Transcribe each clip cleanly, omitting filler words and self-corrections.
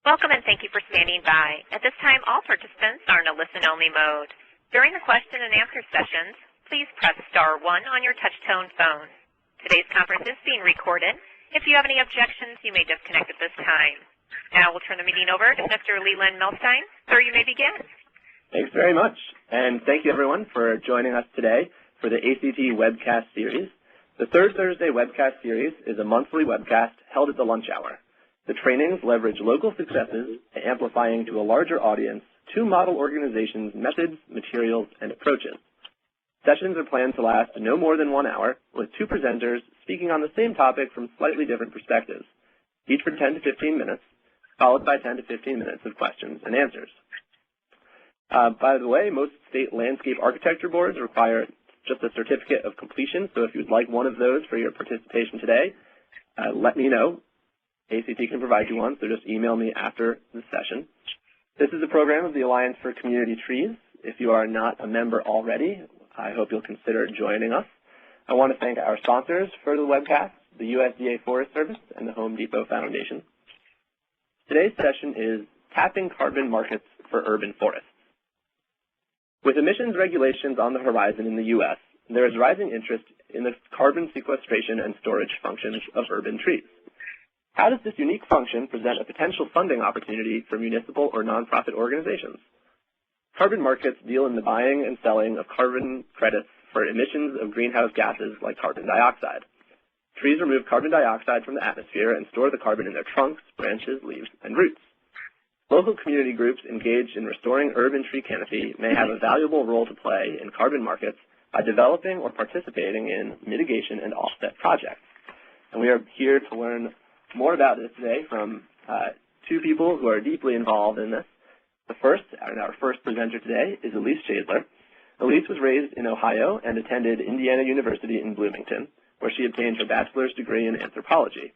Welcome and thank you for standing by. At this time, all participants are in a listen-only mode. During the question and answer sessions, please press *1 on your touch-tone phone. Today's conference is being recorded. If you have any objections, you may disconnect at this time. Now we'll turn the meeting over to Mr. Leland Milstein. Sir, you may begin. Thanks very much, and thank you everyone for joining us today for the ACT webcast series. The third Thursday webcast series is a monthly webcast held at the lunch hour. The trainings leverage local successes, amplifying to a larger audience two model organizations' methods, materials, and approaches. Sessions are planned to last no more than 1 hour, with two presenters speaking on the same topic from slightly different perspectives, each for 10 to 15 minutes, followed by 10 to 15 minutes of questions and answers. By the way, most state landscape architecture boards require just a certificate of completion, so if you'd like one of those for your participation today, let me know. ACT can provide you one, so just email me after the session. This is a program of the Alliance for Community Trees. If you are not a member already, I hope you'll consider joining us. I want to thank our sponsors for the webcast, the USDA Forest Service and the Home Depot Foundation. Today's session is Tapping Carbon Markets for Urban Forests. With emissions regulations on the horizon in the U.S., there is rising interest in the carbon sequestration and storage functions of urban trees. How does this unique function present a potential funding opportunity for municipal or nonprofit organizations? Carbon markets deal in the buying and selling of carbon credits for emissions of greenhouse gases like carbon dioxide. Trees remove carbon dioxide from the atmosphere and store the carbon in their trunks, branches, leaves, and roots. Local community groups engaged in restoring urban tree canopy may have a valuable role to play in carbon markets by developing or participating in mitigation and offset projects. And we are here to learn more about this today from two people who are deeply involved in this. Our first presenter today is Elise Shadler. Elise was raised in Ohio and attended Indiana University in Bloomington, where she obtained her bachelor's degree in anthropology.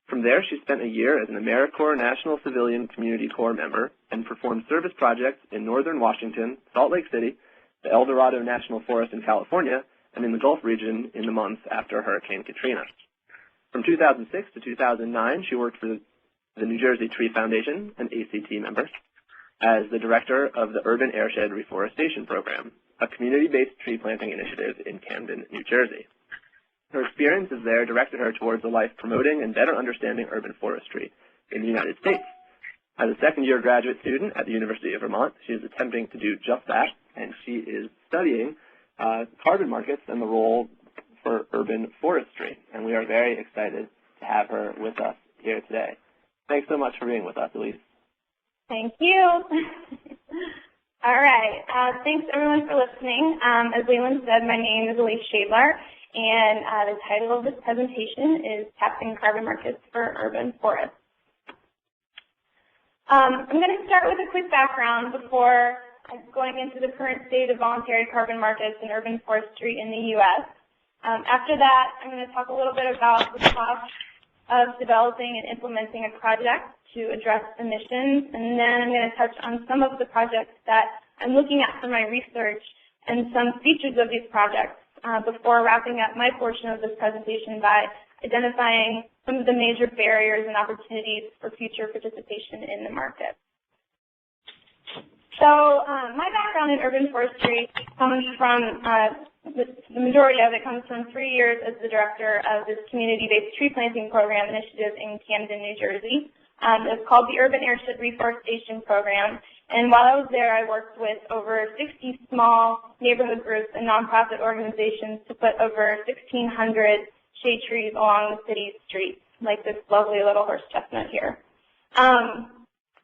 From there, she spent a year as an AmeriCorps National Civilian Community Corps member and performed service projects in northern Washington, Salt Lake City, the El Dorado National Forest in California, and in the Gulf region in the months after Hurricane Katrina. From 2006 to 2009, she worked for the New Jersey Tree Foundation, an ACT member, as the director of the Urban Airshed Reforestation Program, a community-based tree planting initiative in Camden, New Jersey. Her experiences there directed her towards a life promoting and better understanding urban forestry in the United States. As a second-year graduate student at the University of Vermont, she is attempting to do just that, and she is studying carbon markets and the role for urban forestry, and we are very excited to have her with us here today. Thanks so much for being with us, Elise. Thank you. All right. Thanks, everyone, for listening. As Leland said, my name is Elise Shadler, and the title of this presentation is Tapping Carbon Markets for Urban Forests. I'm going to start with a quick background before going into the current state of voluntary carbon markets in urban forestry in the U.S. After that, I'm going to talk a little bit about the cost of developing and implementing a project to address emissions, and then I'm going to touch on some of the projects that I'm looking at for my research and some features of these projects before wrapping up my portion of this presentation by identifying some of the major barriers and opportunities for future participation in the market. So my background in urban forestry comes from the majority of it comes from 3 years as the director of this community-based tree planting program initiative in Camden, New Jersey. It's called the Urban Airshed Reforestation Program, and while I was there, I worked with over 60 small neighborhood groups and nonprofit organizations to put over 1,600 shade trees along the city's streets, like this lovely little horse chestnut here.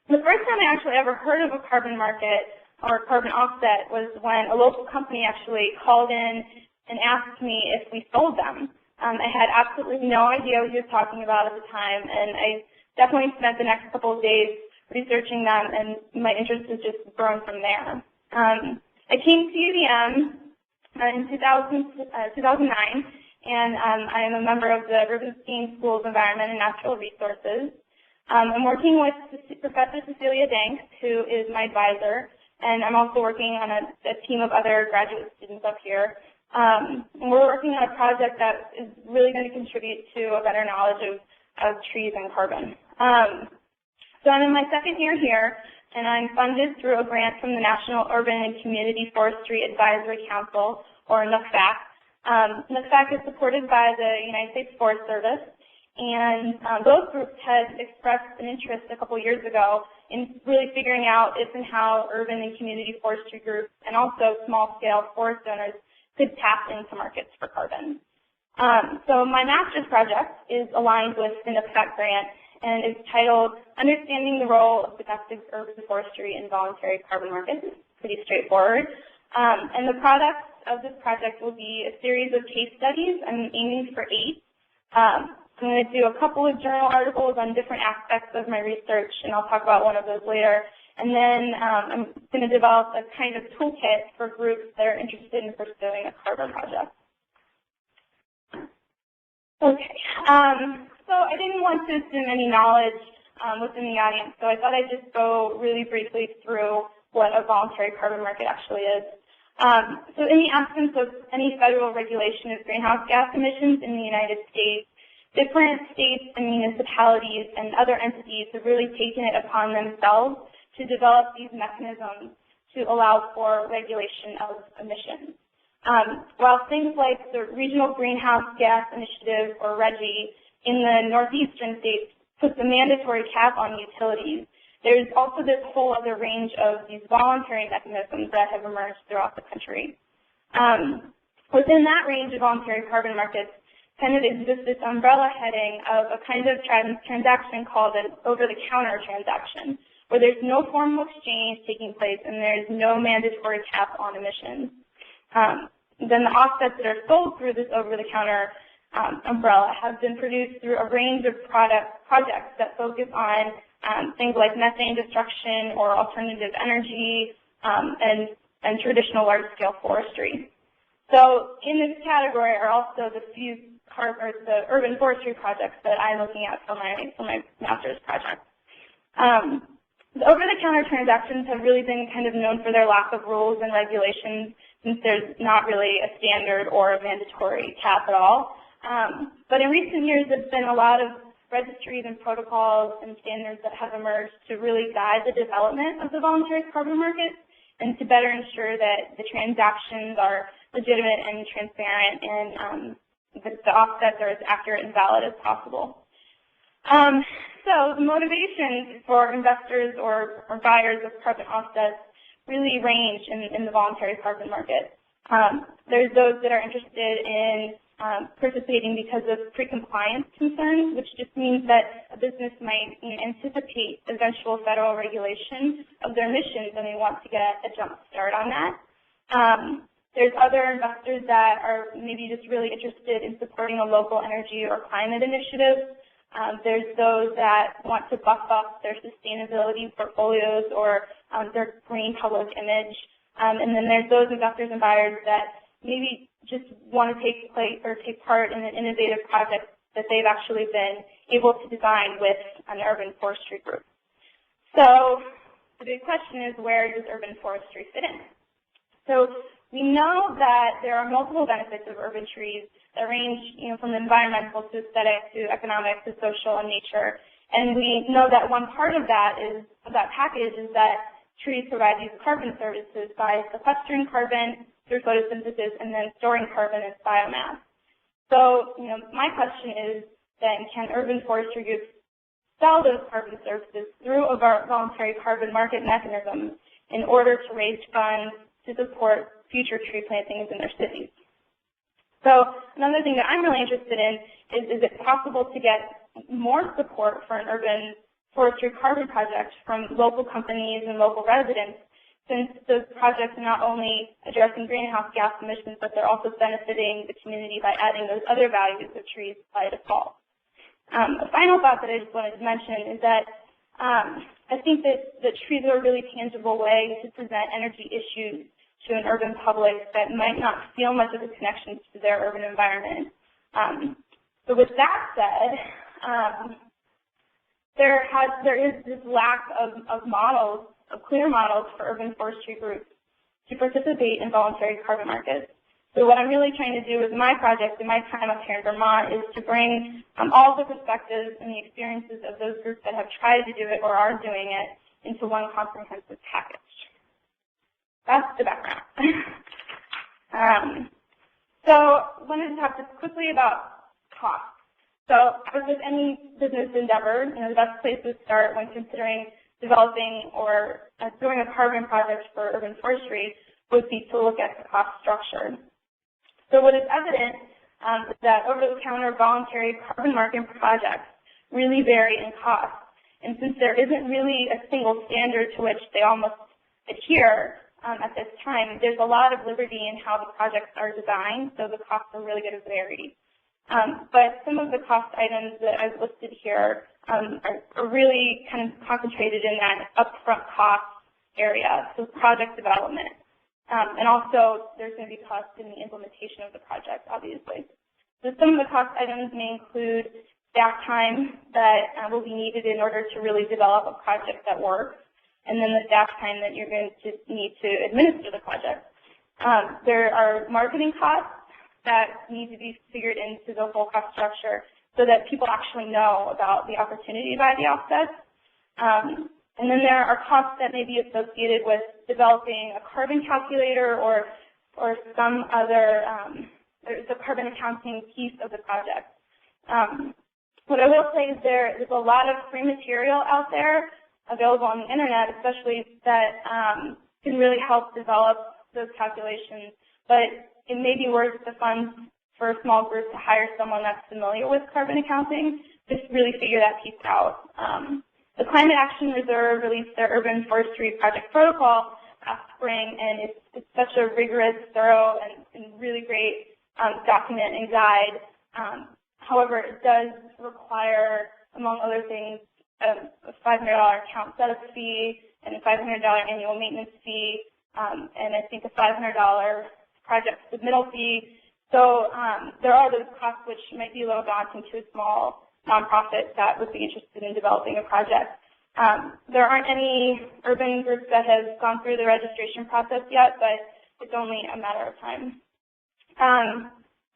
The first time I actually ever heard of a carbon market or carbon offset was when a local company actually called in and asked me if we sold them. I had absolutely no idea what he was talking about at the time, and I definitely spent the next couple of days researching them, and my interest has just grown from there. I came to UVM in 2009, and I am a member of the Rubenstein School of Environment and Natural Resources. I'm working with Professor Cecilia Danks, who is my advisor, and I'm also working on a team of other graduate students up here. And we're working on a project that is really going to contribute to a better knowledge of trees and carbon. So I'm in my second year here, and I'm funded through a grant from the National Urban and Community Forestry Advisory Council, or NUCFAC. NUCFAC is supported by the United States Forest Service, and both groups had expressed an interest a couple years ago in really figuring out if and how urban and community forestry groups and also small-scale forest owners could tap into markets for carbon. So my master's project is aligned with the NUCFAC grant and is titled Understanding the Role of Domestic Urban Forestry in Voluntary Carbon Markets. Pretty straightforward. And the product of this project will be a series of case studies. I'm aiming for 8. I'm going to do a couple of journal articles on different aspects of my research, and I'll talk about one of those later. And then I'm going to develop a kind of toolkit for groups that are interested in pursuing a carbon project. Okay. So I didn't want to assume any knowledge within the audience, so I thought I'd just go really briefly through what a voluntary carbon market actually is. So in the absence of any federal regulation of greenhouse gas emissions in the United States, different states and municipalities and other entities have really taken it upon themselves to develop these mechanisms to allow for regulation of emissions. While things like the Regional Greenhouse Gas Initiative, or RGGI, in the northeastern states puts a mandatory cap on utilities, there's also this whole other range of these voluntary mechanisms that have emerged throughout the country. Within that range of voluntary carbon markets kind of exists this umbrella heading of a kind of transaction called an over-the-counter transaction, where there's no formal exchange taking place and there's no mandatory cap on emissions. Then the offsets that are sold through this over-the-counter umbrella have been produced through a range of projects that focus on things like methane destruction or alternative energy and traditional large-scale forestry. So in this category are also the urban forestry projects that I'm looking at for my master's project. The over-the-counter transactions have really been kind of known for their lack of rules and regulations, since there's not really a standard or a mandatory cap at all. But in recent years, there's been a lot of registries and protocols and standards that have emerged to really guide the development of the voluntary carbon market and to better ensure that the transactions are legitimate and transparent and that the offsets are as accurate and valid as possible. So the motivations for investors or buyers of carbon offsets really range in the voluntary carbon market. There's those that are interested in participating because of pre-compliance concerns, which just means that a business might anticipate eventual federal regulation of their emissions and they want to get a jump start on that. There's other investors that are maybe just really interested in supporting a local energy or climate initiative. There's those that want to buff up their sustainability portfolios or their green public image. And then there's those investors and buyers that maybe just want to take part in an innovative project that they've actually been able to design with an urban forestry group. So the big question is, where does urban forestry fit in? So we know that there are multiple benefits of urban trees that range, from environmental to aesthetic to economic to social and nature. And we know that one part of that package is that trees provide these carbon services by sequestering carbon through photosynthesis and then storing carbon as biomass. So, my question is then, can urban forestry groups sell those carbon services through a voluntary carbon market mechanism in order to raise funds to support future tree plantings in their cities? So another thing that I'm really interested in is it possible to get more support for an urban forestry carbon project from local companies and local residents, since those projects are not only addressing greenhouse gas emissions, but they're also benefiting the community by adding those other values of trees by default. A final thought that I just wanted to mention is that I think that trees are a really tangible way to present energy issues to an urban public that might not feel much of a connection to their urban environment. So with that said, there is this lack of clear models for urban forestry groups to participate in voluntary carbon markets. So what I'm really trying to do with my project and my time up here in Vermont is to bring all the perspectives and the experiences of those groups that have tried to do it or are doing it into one comprehensive package. That's the background. So I wanted to talk just quickly about cost. So as with any business endeavor, the best place to start when considering developing or doing a carbon project for urban forestry would be to look at the cost structure. So what is evident is that over-the-counter voluntary carbon market projects really vary in cost. And since there isn't really a single standard to which they all must adhere at this time, there's a lot of liberty in how the projects are designed, so the costs are really going to vary. But some of the cost items that I've listed here are really kind of concentrated in that upfront cost area, so project development. And also, there's going to be costs in the implementation of the project, obviously. So some of the cost items may include staff time that will be needed in order to really develop a project that works, and then the staff time that you're going to need to administer the project. There are marketing costs that need to be figured into the whole cost structure so that people actually know about the opportunity to buy the offsets. And then there are costs that may be associated with developing a carbon calculator or some other, there's a carbon accounting piece of the project. What I will say is there's a lot of free material out there available on the internet, especially that can really help develop those calculations. But it may be worth the funds for a small group to hire someone that's familiar with carbon accounting to really figure that piece out. The Climate Action Reserve released their Urban Forestry Project Protocol last spring, and it's such a rigorous, thorough, and really great document and guide. However, it does require, among other things, a $500 account setup fee and a $500 annual maintenance fee, and I think a $500 project submittal fee. So there are those costs which might be a little daunting to a small nonprofit that would be interested in developing a project. There aren't any urban groups that have gone through the registration process yet, but it's only a matter of time.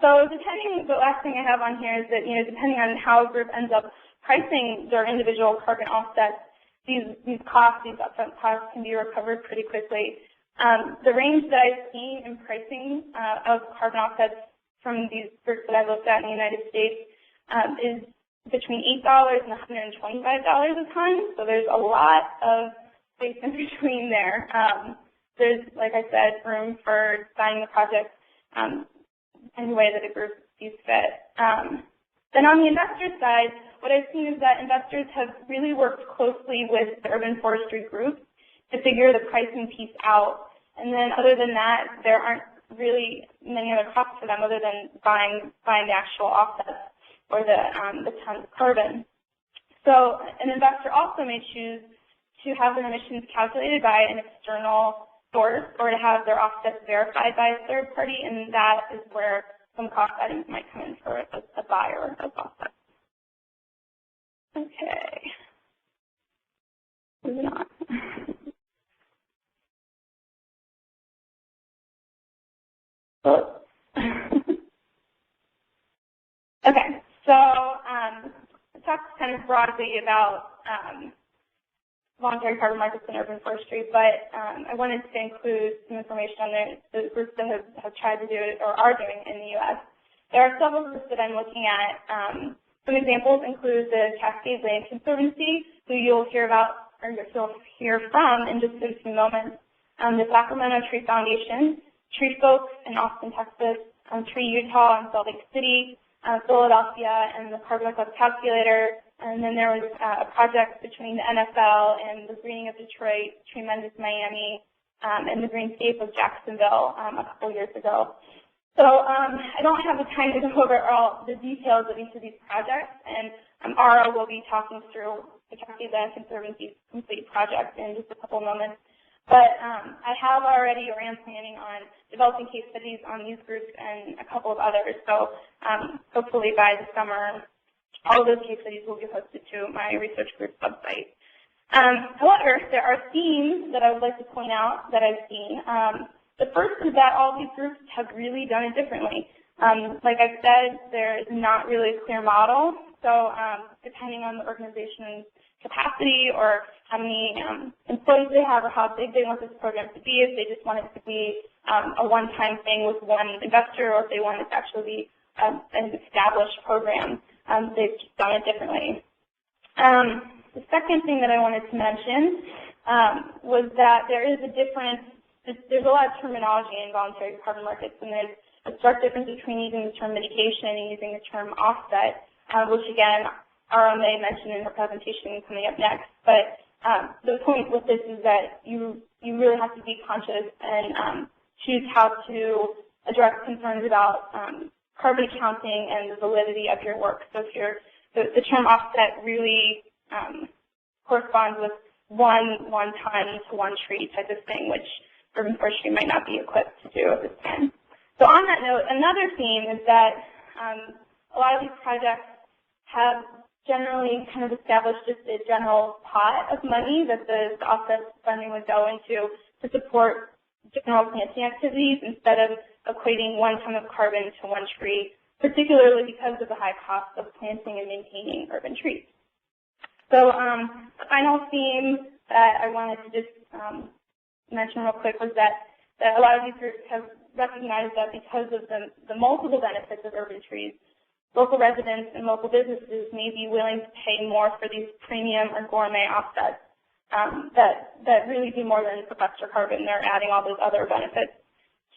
So the last thing I have on here is that, depending on how a group ends up pricing their individual carbon offsets, these costs, these upfront costs can be recovered pretty quickly. The range that I've seen in pricing of carbon offsets from these groups that I've looked at in the United States is between $8 and $125 a ton. So there's a lot of space in between there. There's, like I said, room for designing the project any way that a group sees fit. Then on the investor side, what I've seen is that investors have really worked closely with the urban forestry group to figure the pricing piece out. And then other than that, there aren't really many other costs for them other than buying the actual offsets or the tons of carbon. So an investor also may choose to have their emissions calculated by an external source or to have their offsets verified by a third party, and that is where some cost items might come in for a buyer of offsets. Okay. Moving on. Okay, so I talked kind of broadly about voluntary carbon markets in urban forestry, but I wanted to include some information on the groups that have tried to do it or are doing in the U.S. There are several groups that I'm looking at. Some examples include the Cascade Land Conservancy, who you'll hear about or you'll hear from in just a few moments. The Sacramento Tree Foundation, Tree Folks in Austin, Texas, Tree Utah in Salt Lake City, Philadelphia, and the Carbon Offset Calculator. And then there was a project between the NFL and the Greening of Detroit, Tremendous Miami, and the Greenscape of Jacksonville a couple years ago. So I don't have the time to go over all the details of each of these projects, and Ara will be talking through the Cascade Land Conservancy's complete project in just a couple moments. But I have already or am planning on developing case studies on these groups and a couple of others. So hopefully by the summer, all of those case studies will be posted to my research group's website. However, there are themes that I would like to point out that I've seen. The first is that all these groups have really done it differently. Like I said, there is not really a clear model, so depending on the organization's capacity or how many employees they have or how big they want this program to be, if they just want it to be a one-time thing with one investor, or if they want it to actually be an established program, they've just done it differently. The second thing that I wanted to mention was that there is a difference. There's a lot of terminology in voluntary carbon markets, and there's a stark difference between using the term mitigation and using the term offset, which again, RMA mentioned in her presentation coming up next. But the point with this is that you really have to be conscious and choose how to address concerns about carbon accounting and the validity of your work. So if the term offset really corresponds with one ton to one tree type of thing, which urban forestry might not be equipped to do at this time. So on that note, another theme is that a lot of these projects have generally kind of established just a general pot of money that the offset funding would go into to support general planting activities instead of equating 1 ton of carbon to 1 tree, particularly because of the high cost of planting and maintaining urban trees. So the final theme that I wanted to just mention real quick was that a lot of these groups have recognized that because of the multiple benefits of urban trees, local residents and local businesses may be willing to pay more for these premium or gourmet offsets that really do more than sequester carbon. They're adding all those other benefits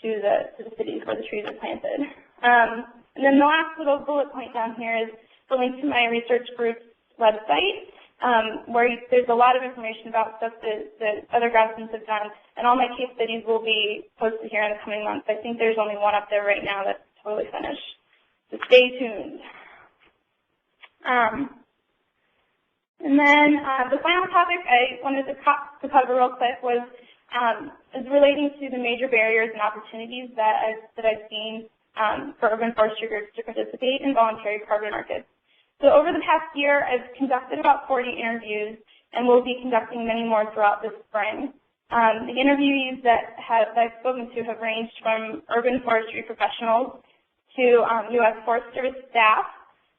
to the cities where the trees are planted. And then the last little bullet point down here is the link to my research group's website, where there's a lot of information about stuff that other grad students have done, and all my case studies will be posted here in the coming months. I think there's only one up there right now that's totally finished. So stay tuned. And then the final topic I wanted to cover real quick was is relating to the major barriers and opportunities that I've seen for urban forestry groups to participate in voluntary carbon markets. So over the past year, I've conducted about 40 interviews, and we'll be conducting many more throughout this spring. The interviewees that I've spoken to have ranged from urban forestry professionals to U.S. Forest Service staff,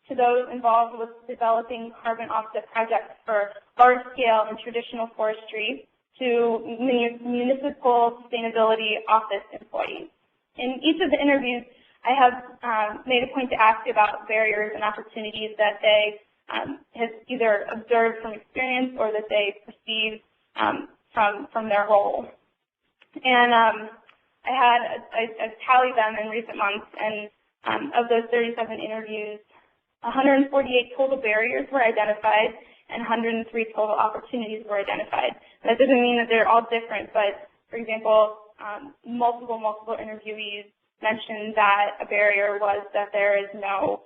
to those involved with developing carbon offset projects for large-scale and traditional forestry, to municipal sustainability office employees. In each of the interviews, I have made a point to ask about barriers and opportunities that they have either observed from experience or that they perceive from their role. And I've tallied them in recent months, and of those 37 interviews, 148 total barriers were identified and 103 total opportunities were identified. And that doesn't mean that they're all different, but for example, multiple interviewees mentioned that a barrier was that there is no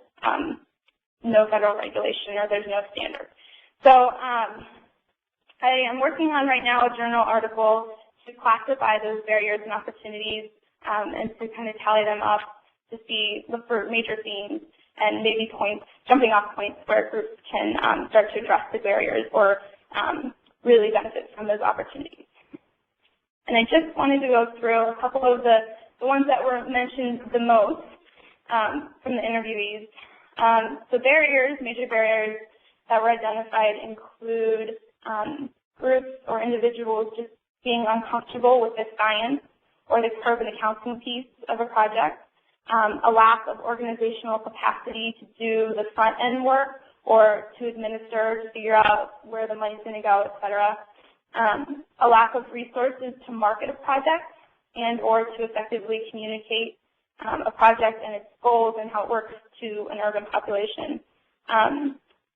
federal regulation or there's no standard. So I am working on right now a journal article to classify those barriers and opportunities and to kind of tally them up to look for major themes and maybe jumping off points where groups can start to address the barriers or really benefit from those opportunities. And I just wanted to go through a couple of the ones that were mentioned the most from the interviewees. So major barriers that were identified include groups or individuals just being uncomfortable with the science or the carbon accounting piece of a project, a lack of organizational capacity to do the front-end work or to administer, to figure out where the money's going to go, et cetera, a lack of resources to market a project and or to effectively communicate a project and its goals and how it works to an urban population.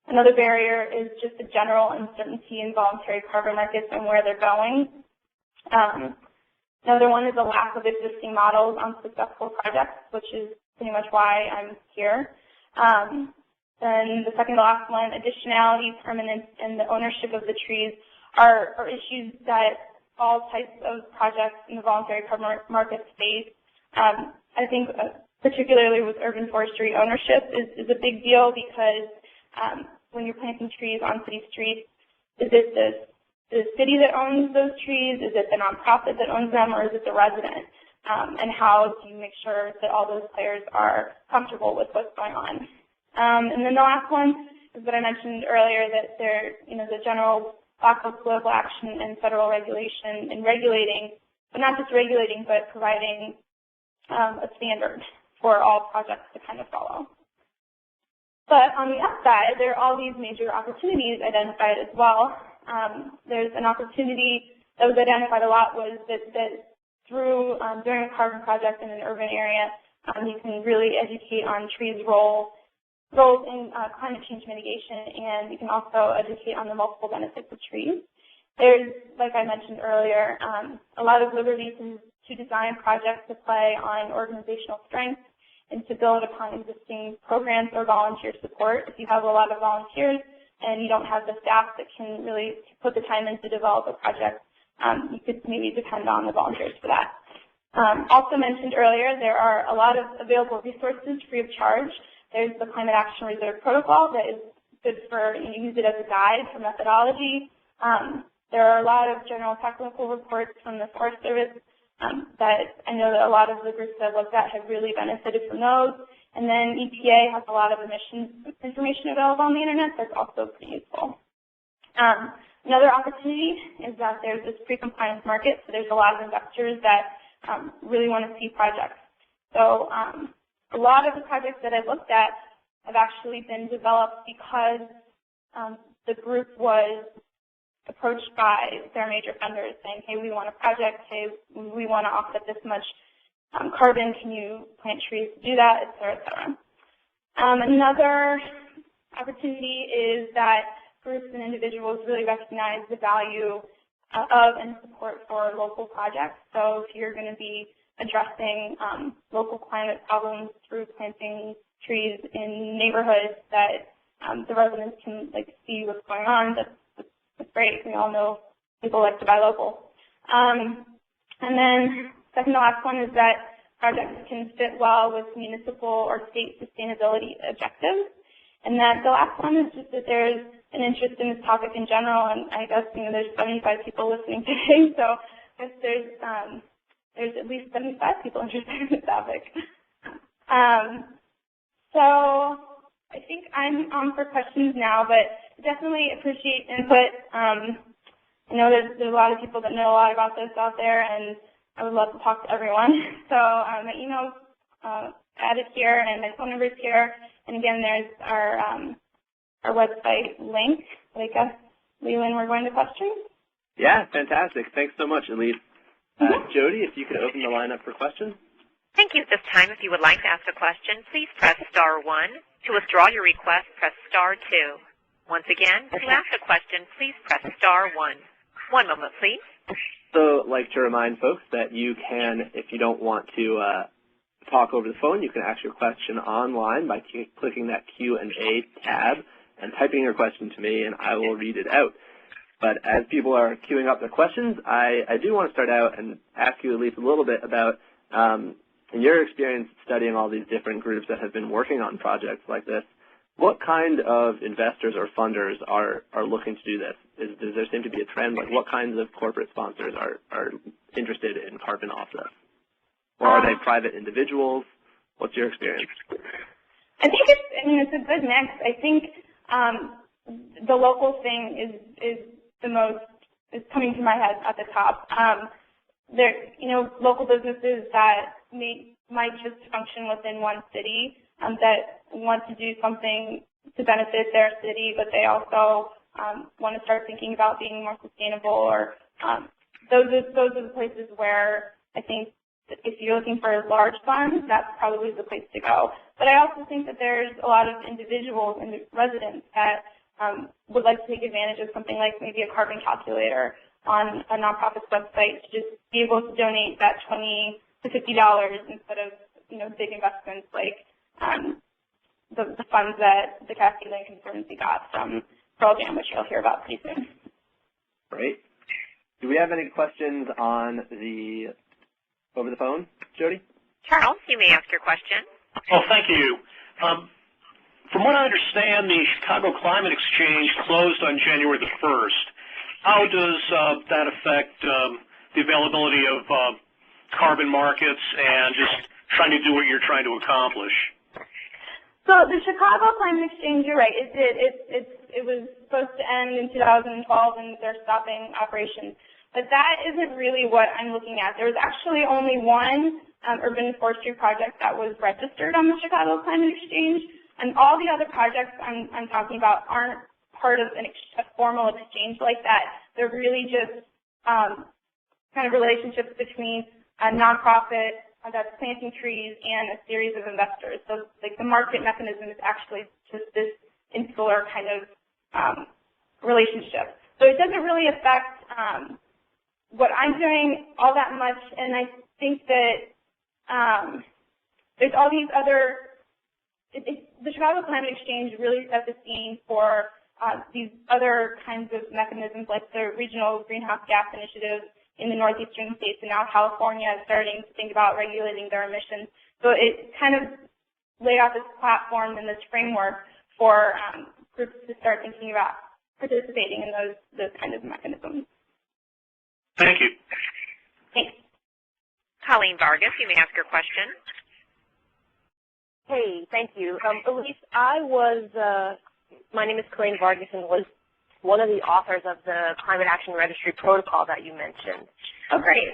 Another barrier is just the general uncertainty in voluntary carbon markets and where they're going. Another one is a lack of existing models on successful projects, which is pretty much why I'm here. Then the second to last one, additionality, permanence, and the ownership of the trees are issues that all types of projects in the voluntary carbon market space. I think particularly with urban forestry, ownership is a big deal because when you're planting trees on city streets, is it the city that owns those trees? Is it the nonprofit that owns them, or is it the resident? and how do you make sure that all those players are comfortable with what's going on. And then the last one is what I mentioned earlier, that the general lack of political action and federal regulation in regulating, but not just regulating, but providing a standard for all projects to kind of follow. But on the upside, there are all these major opportunities identified as well. There's an opportunity that was identified a lot was that through during a carbon project in an urban area, you can really educate on trees' roles in climate change mitigation, and you can also educate on the multiple benefits of trees. There's, like I mentioned earlier, a lot of liberty to design projects to play on organizational strengths and to build upon existing programs or volunteer support. If you have a lot of volunteers and you don't have the staff that can really put the time in to develop a project, you could maybe depend on the volunteers for that. Also mentioned earlier, there are a lot of available resources free of charge. There's the Climate Action Reserve Protocol that is good for, use it as a guide for methodology. There are a lot of general technical reports from the Forest Service that I know that a lot of the groups that I've looked at have really benefited from those. And then EPA has a lot of emissions information available on the internet that's also pretty useful. Another opportunity is that there's this pre-compliance market, so there's a lot of investors that really want to see projects. So a lot of the projects that I've looked at have actually been developed because the group was approached by their major funders saying, hey, we want a project, hey, we want to offset this much carbon, can you plant trees to do that, et cetera, et cetera. Another opportunity is that groups and individuals really recognize the value of and support for local projects. So if you're going to be addressing local climate problems through planting trees in neighborhoods that the residents can see what's going on, that's great. We all know people like to buy local. And then second to last one is that projects can fit well with municipal or state sustainability objectives. And that the last one is just that there's an interest in this topic in general, and I guess there's 75 people listening today, so I guess there's at least 75 people interested in this topic. So I think I'm on for questions now, but definitely appreciate input. I know there's a lot of people that know a lot about this out there, and I would love to talk to everyone. So my email's added here, and my phone number's here. And again, there's our website link. I guess, Leland, we're going to questions? Yeah, fantastic. Thanks so much, Elise. Jody, if you could open the line up for questions. Thank you. At this time, if you would like to ask a question, please press *1. To withdraw your request, press *2. Once again, to ask a question, please press *1. One moment, please. So I'd like to remind folks that you can, if you don't want to talk over the phone, you can ask your question online by clicking that Q&A tab and typing your question to me, and I will read it out. But as people are queuing up their questions, I do want to start out and ask you at least a little bit about, in your experience studying all these different groups that have been working on projects like this, what kind of investors or funders are looking to do this? Does there seem to be a trend? Like, what kinds of corporate sponsors are interested in carbon offsets? Or are they private individuals? What's your experience? I think it's a good mix. I think the local thing is coming to my head at the top. Local businesses that might just function within one city that want to do something to benefit their city, but they also want to start thinking about being more sustainable. Or those are the places where I think that if you're looking for large funds, that's probably the place to go. But I also think that there's a lot of individuals and residents that would like to take advantage of something like maybe a carbon calculator on a nonprofit's website to just be able to donate that $20 to $50 instead of big investments like the funds that the Cascade Lake Conservancy got from Pearl Jam, which you'll hear about pretty soon. Great. Do we have any questions on over the phone, Jody? Charles, you may ask your question. Oh, thank you. From what I understand, the Chicago Climate Exchange closed on January the 1st. How does that affect the availability of carbon markets and just trying to do what you're trying to accomplish? So the Chicago Climate Exchange, you're right, it did. It was supposed to end in 2012, and they're stopping operations. But that isn't really what I'm looking at. There was actually only one urban forestry project that was registered on the Chicago Climate Exchange, and all the other projects I'm talking about aren't part of a formal exchange like that. They're really just kind of relationships between a nonprofit that's planting trees and a series of investors. So like the market mechanism is actually just this insular kind of relationship. So it doesn't really affect what I'm doing all that much, and I think that there's all these other, the Chicago Climate Exchange really set the scene for these other kinds of mechanisms like the regional greenhouse gas initiatives in the northeastern states, and now California is starting to think about regulating their emissions. So it kind of laid out this platform and this framework for groups to start thinking about participating in those kinds of mechanisms. Thank you. Thanks. Colleen Vargas, you may ask your question. Hey, thank you. Elise, my name is Colleen Vargas and was one of the authors of the Climate Action Registry protocol that you mentioned. Oh, great.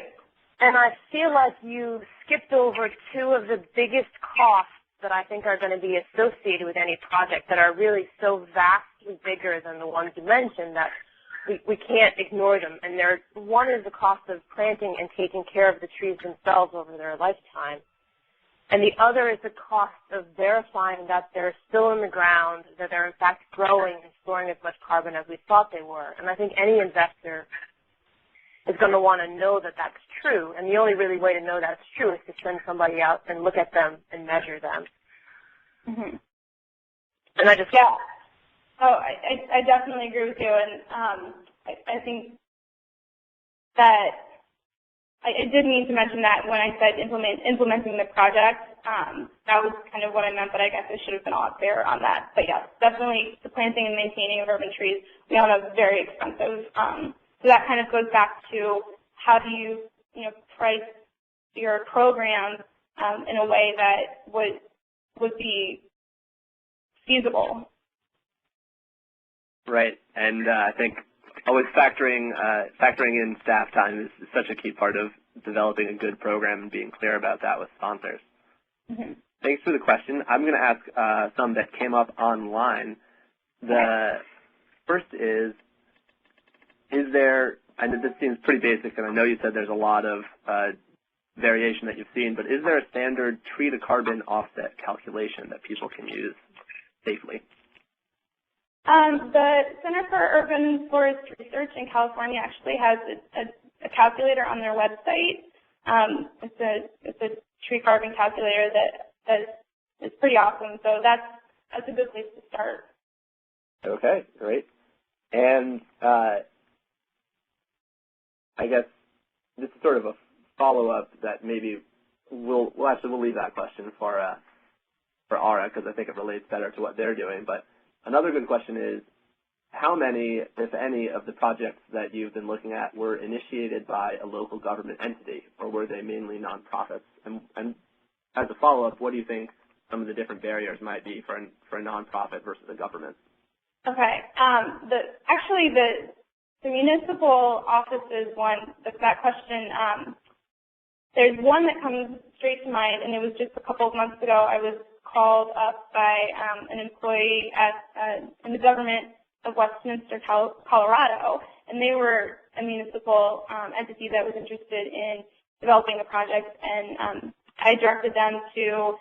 And I feel like you skipped over two of the biggest costs that I think are going to be associated with any project that are really so vastly bigger than the ones you mentioned that we can't ignore them. And one is the cost of planting and taking care of the trees themselves over their lifetime. And the other is the cost of verifying that they're still in the ground, that they're in fact growing and storing as much carbon as we thought they were. And I think any investor is going to want to know that that's true. And the only really way to know that's true is to send somebody out and look at them and measure them. Mm-hmm. And I just... Yeah. Oh, I definitely agree with you. And I think that I did mean to mention that when I said implementing the project, that was kind of what I meant, but I guess I should have been a lot clearer on that. But yes, definitely the planting and maintaining of urban trees, we all know is very expensive. So that kind of goes back to how do you price your program in a way that would be feasible. Right, and I think always factoring in staff time is such a key part of developing a good program and being clear about that with sponsors. Mm-hmm. Thanks for the question. I'm going to ask some that came up online. The first is there, I know this seems pretty basic, and I know you said there's a lot of variation that you've seen, but is there a standard tree-to-carbon offset calculation that people can use safely? The Center for Urban Forest Research in California actually has a calculator on their website. It's a tree carbon calculator that is pretty awesome. So that's a good place to start. Okay, great. And I guess this is sort of a follow-up that maybe we'll leave that question for Ara because I think it relates better to what they're doing. But another good question is, how many, if any, of the projects that you've been looking at were initiated by a local government entity, or were they mainly nonprofits? And as a follow-up, what do you think some of the different barriers might be for a nonprofit versus a government? Okay. Actually, the municipal office is one. That question. There's one that comes straight to mind, and it was just a couple of months ago. I was called up by an employee in the government of Westminster, Colorado, and they were a municipal entity that was interested in developing the project, and I directed them to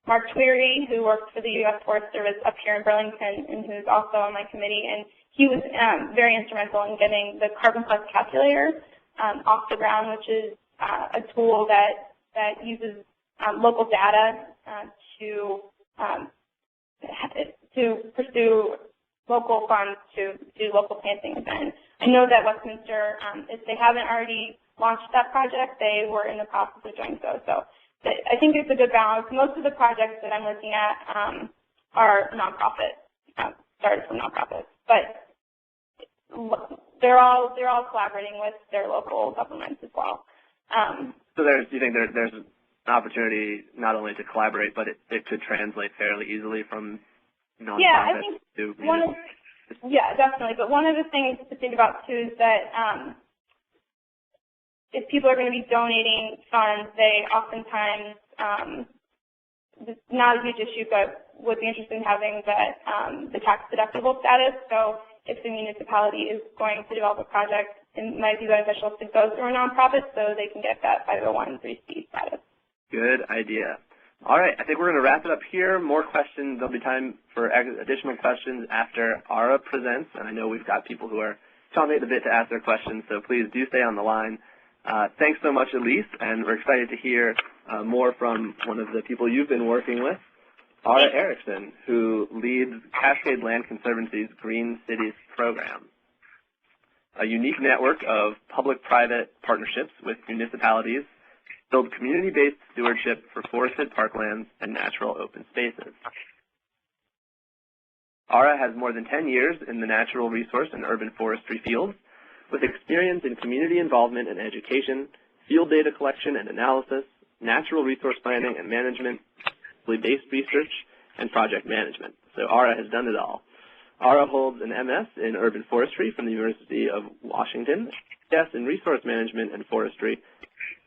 Mark Tweary, who works for the U.S. Forest Service up here in Burlington, and who's also on my committee, and he was very instrumental in getting the Carbon Plus calculator off the ground, which is a tool that uses local data to pursue local funds to do local plantings. And I know that Westminster, if they haven't already launched that project, they were in the process of doing so. So I think it's a good balance. Most of the projects that I'm looking at are nonprofit, started from nonprofits, but they're all collaborating with their local governments as well. So do you think there's an opportunity not only to collaborate, but it could translate fairly easily from nonprofits I think to definitely. But one of the things to think about too is that if people are going to be donating funds, they oftentimes it's not a huge issue, but would be interested in having that the tax deductible status. So if the municipality is going to develop a project, it might be beneficial to go through a nonprofit so they can get that 501(c)(3) status. Good idea. All right, I think we're going to wrap it up here. More questions. There'll be time for additional questions after Ara presents, and I know we've got people who are chomping at the bit to ask their questions, so please do stay on the line. Thanks so much, Elise, and we're excited to hear more from one of the people you've been working with, Ara Erickson, who leads Cascade Land Conservancy's Green Cities program, a unique network of public-private partnerships with municipalities to build community-based stewardship for forested parklands and natural open spaces. Ara has more than 10 years in the natural resource and urban forestry fields, with experience in community involvement and education, field data collection and analysis, natural resource planning and management, based research, and project management. So Ara has done it all. Ara holds an MS in urban forestry from the University of Washington, MS in resource management and forestry,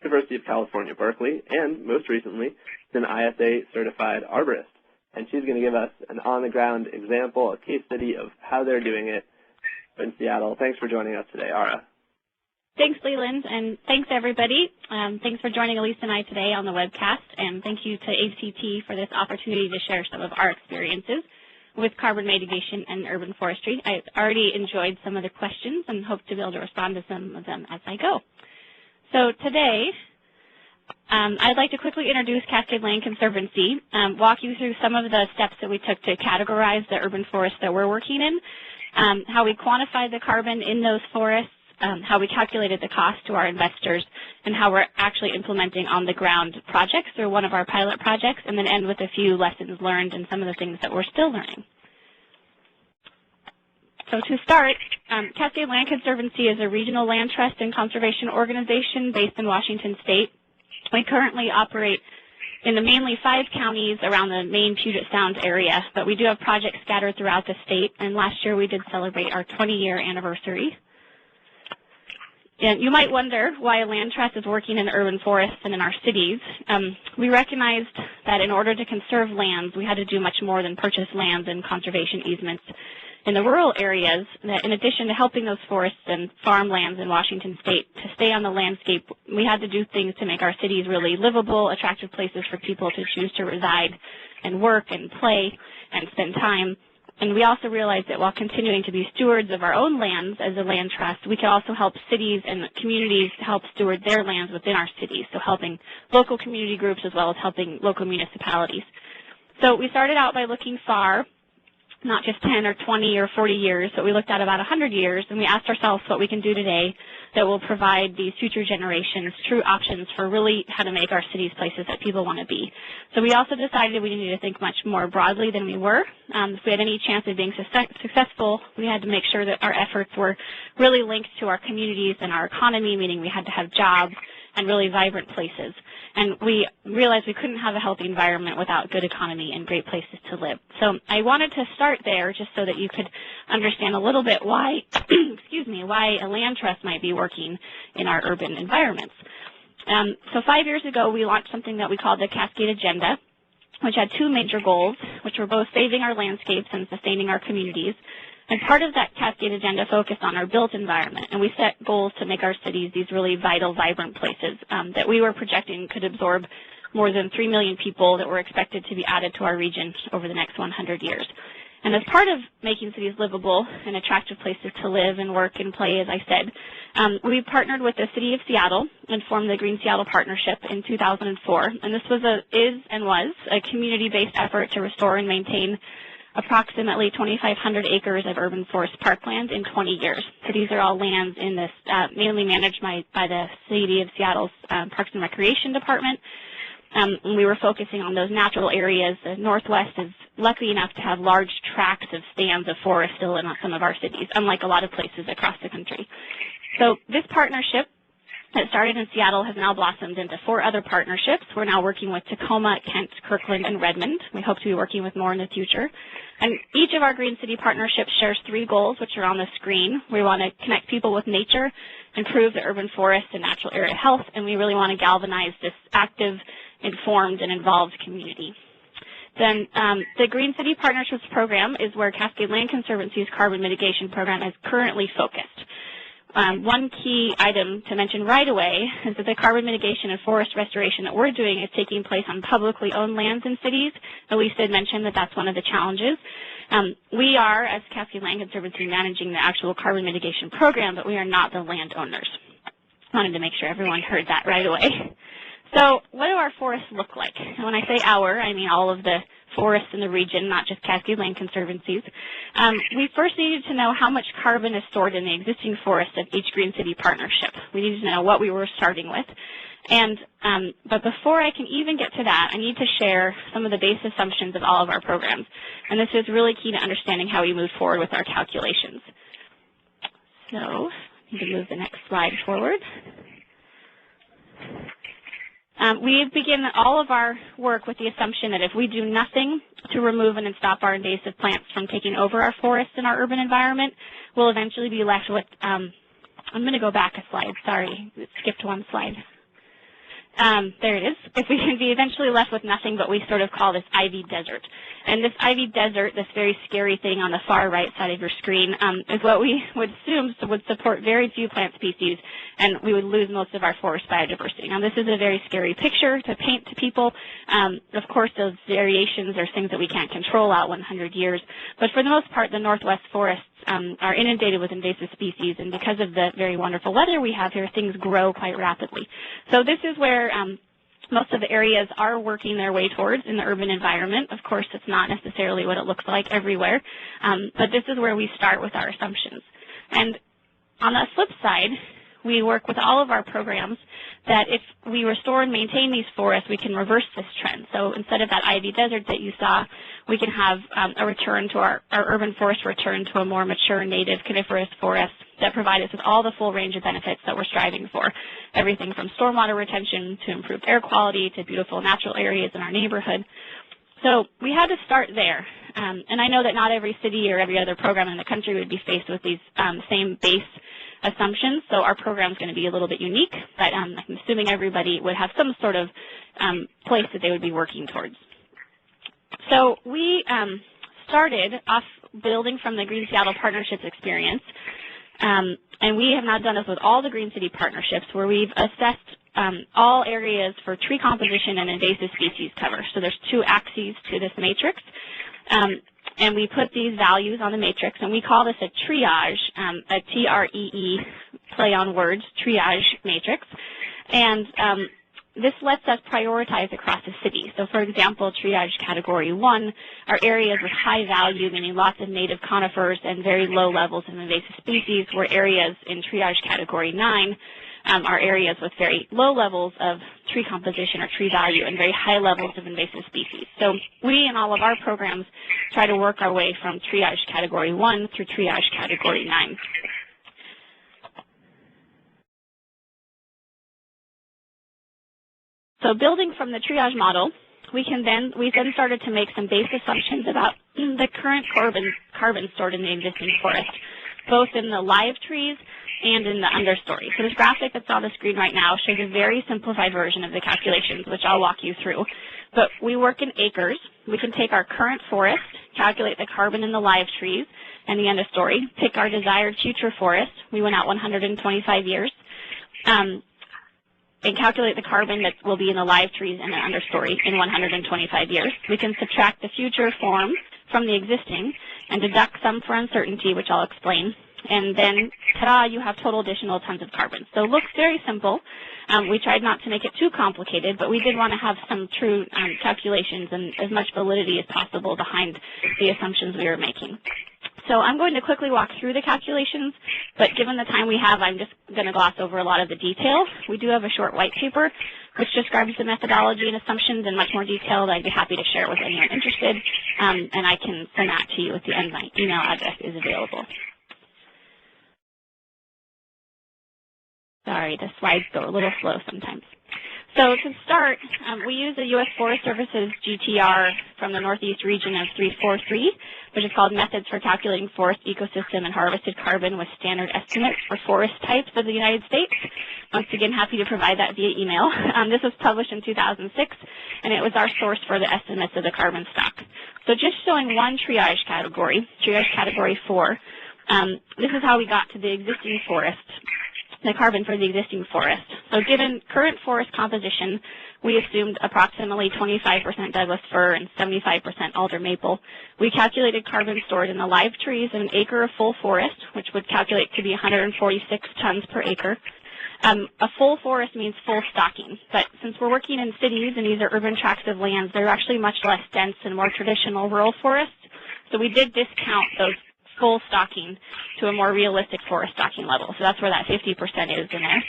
University of California, Berkeley, and most recently, is an ISA certified arborist. And she's going to give us an on-the-ground example, a case study of how they're doing it in Seattle. Thanks for joining us today, Ara. Thanks, Leland, and thanks, everybody. Thanks for joining Elise and I today on the webcast, and thank you to ACT for this opportunity to share some of our experiences with carbon mitigation and urban forestry. I've already enjoyed some of the questions and hope to be able to respond to some of them as I go. So today, I'd like to quickly introduce Cascade Land Conservancy, walk you through some of the steps that we took to categorize the urban forests that we're working in, how we quantified the carbon in those forests, how we calculated the cost to our investors, and how we're actually implementing on-the-ground projects through one of our pilot projects, and then end with a few lessons learned and some of the things that we're still learning. So to start, Cascade Land Conservancy is a regional land trust and conservation organization based in Washington State. We currently operate in the mainly 5 counties around the main Puget Sound area, but we do have projects scattered throughout the state, and last year we did celebrate our 20-year anniversary. And you might wonder why a land trust is working in urban forests and in our cities. We recognized that in order to conserve lands, we had to do much more than purchase lands and conservation easements in the rural areas, that in addition to helping those forests and farmlands in Washington State to stay on the landscape, we had to do things to make our cities really livable, attractive places for people to choose to reside and work and play and spend time. And we also realized that while continuing to be stewards of our own lands as a land trust, we can also help cities and communities help steward their lands within our cities, so helping local community groups as well as helping local municipalities. So we started out by looking far, not just 10 or 20 or 40 years, but we looked at about 100 years, and we asked ourselves what we can do today that will provide these future generations true options for really how to make our cities places that people want to be. So we also decided we needed to think much more broadly than we were. If we had any chance of being successful, we had to make sure that our efforts were really linked to our communities and our economy, meaning we had to have jobs and really vibrant places. And we realized we couldn't have a healthy environment without good economy and great places to live. So I wanted to start there just so that you could understand a little bit why, excuse me, why a land trust might be working in our urban environments. So 5 years ago, we launched something that we called the Cascade Agenda, which had 2 major goals, which were both saving our landscapes and sustaining our communities. And part of that Cascade Agenda focused on our built environment, and we set goals to make our cities these really vital, vibrant places that we were projecting could absorb more than 3 million people that were expected to be added to our region over the next 100 years. And as part of making cities livable and attractive places to live and work and play, as I said, we partnered with the City of Seattle and formed the Green Seattle Partnership in 2004. And this was a community-based effort to restore and maintain approximately 2,500 acres of urban forest parkland in 20 years. So these are all lands in this, mainly managed by the City of Seattle's Parks and Recreation Department. And we were focusing on those natural areas. The Northwest is lucky enough to have large tracts of stands of forest still in some of our cities, unlike a lot of places across the country. So this partnership that started in Seattle has now blossomed into 4 other partnerships. We're now working with Tacoma, Kent, Kirkland, and Redmond. We hope to be working with more in the future. And each of our Green City partnerships shares 3 goals, which are on the screen. We want to connect people with nature, improve the urban forest and natural area health, and we really want to galvanize this active, informed, and involved community. Then the Green City Partnerships Program is where Cascade Land Conservancy's carbon mitigation program is currently focused. One key item to mention right away is that the carbon mitigation and forest restoration that we're doing is taking place on publicly owned lands in cities. Elise did mention that that's one of the challenges. We are, as Cascade Land Conservancy, managing the actual carbon mitigation program, but we are not the landowners. Wanted to make sure everyone heard that right away. So what do our forests look like? And when I say our, I mean all of the forests in the region, not just Cascade Land Conservancies. We first needed to know how much carbon is stored in the existing forests of each Green City partnership. We needed to know what we were starting with. And but before I can even get to that, I need to share some of the base assumptions of all of our programs. And this is really key to understanding how we move forward with our calculations. So I need to move the next slide forward. We begin all of our work with the assumption that if we do nothing to remove and stop our invasive plants from taking over our forests and our urban environment, we'll eventually be left with, I'm going to go back a slide, sorry, skipped one slide. There it is. If we can be eventually left with nothing but we sort of call this ivy desert. And this ivy desert, this very scary thing on the far right side of your screen, is what we would assume would support very few plant species, and we would lose most of our forest biodiversity. Now, this is a very scary picture to paint to people. Of course, those variations are things that we can't control out 100 years. But for the most part, the Northwest forests are inundated with invasive species, and because of the very wonderful weather we have here, things grow quite rapidly. So this is where most of the areas are working their way towards in the urban environment. Of course, it's not necessarily what it looks like everywhere, but this is where we start with our assumptions. And on the flip side, we work with all of our programs that if we restore and maintain these forests, we can reverse this trend. So instead of that ivy desert that you saw, we can have a return to our urban forest return to a more mature native coniferous forest that provide us with all the full range of benefits that we're striving for. Everything from stormwater retention to improved air quality to beautiful natural areas in our neighborhood. So we had to start there. And I know that not every city or every other program in the country would be faced with these same base assumptions, so our program is going to be a little bit unique, but I'm assuming everybody would have some sort of place that they would be working towards. So we started off building from the Green Seattle Partnerships experience, and we have now done this with all the Green City partnerships where we've assessed all areas for tree composition and invasive species cover. So there's 2 axes to this matrix. And we put these values on the matrix, and we call this a triage, a T-R-E-E, play on words, triage matrix. And this lets us prioritize across the city. So, for example, triage category 1 are areas with high value, meaning lots of native conifers and very low levels of invasive species, where areas in triage category 9 are areas with very low levels of tree composition or tree value and very high levels of invasive species. So we in all of our programs try to work our way from triage category 1 through triage category 9. So building from the triage model, we then started to make some base assumptions about the current carbon stored in the existing forest, both in the live trees and in the understory. So this graphic that's on the screen right now shows a very simplified version of the calculations, which I'll walk you through. But we work in acres. We can take our current forest, calculate the carbon in the live trees and the understory, pick our desired future forest. We went out 125 years. And calculate the carbon that will be in the live trees and the understory in 125 years. We can subtract the future form from the existing and deduct some for uncertainty, which I'll explain. And then, ta-da, you have total additional tons of carbon. So it looks very simple. We tried not to make it too complicated, but we did want to have some true calculations and as much validity as possible behind the assumptions we were making. So I'm going to quickly walk through the calculations, but given the time we have, I'm just going to gloss over a lot of the detail. We do have a short white paper which describes the methodology and assumptions in much more detail that I'd be happy to share with anyone interested, and I can send that to you at the end. My email address is available. Sorry, the slides go a little slow sometimes. So to start, we use the U.S. Forest Service's GTR from the Northeast region of 343, which is called Methods for Calculating Forest Ecosystem and Harvested Carbon with Standard Estimates for Forest Types of the United States. Once again, happy to provide that via email. This was published in 2006, and it was our source for the estimates of the carbon stock. So just showing one triage category 4, this is how we got to the existing forest, the carbon for the existing forest. So given current forest composition, we assumed approximately 25% Douglas fir and 75% alder maple. We calculated carbon stored in the live trees of an acre of full forest, which would calculate to be 146 tons per acre. A full forest means full stocking, but since we're working in cities and these are urban tracts of lands, they're actually much less dense than more traditional rural forests. So we did discount those full stocking to a more realistic forest stocking level. So that's where that 50% is in there.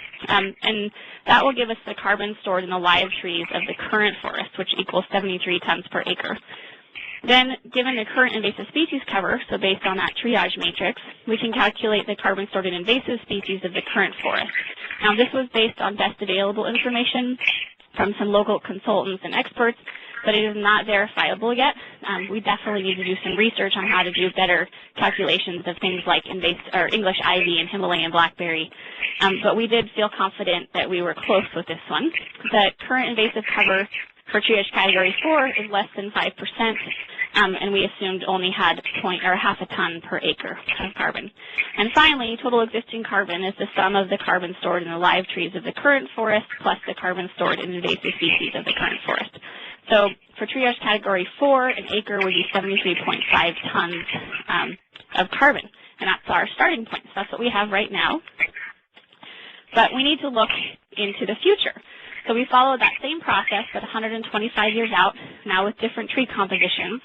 And that will give us the carbon stored in the live trees of the current forest, which equals 73 tons per acre. Then, given the current invasive species cover, so based on that triage matrix, we can calculate the carbon stored in invasive species of the current forest. Now, this was based on best available information from some local consultants and experts, but it is not verifiable yet. We definitely need to do some research on how to do better calculations of things like English ivy and Himalayan blackberry. But we did feel confident that we were close with this one. The current invasive cover for triage category 4 is less than 5%, and we assumed only had half a ton per acre of carbon. And finally, total existing carbon is the sum of the carbon stored in the live trees of the current forest plus the carbon stored in invasive species of the current forest. So for triage category 4, an acre would be 73.5 tons of carbon, and that's our starting point. So that's what we have right now. But we need to look into the future. So we follow that same process, but 125 years out, now with different tree compositions.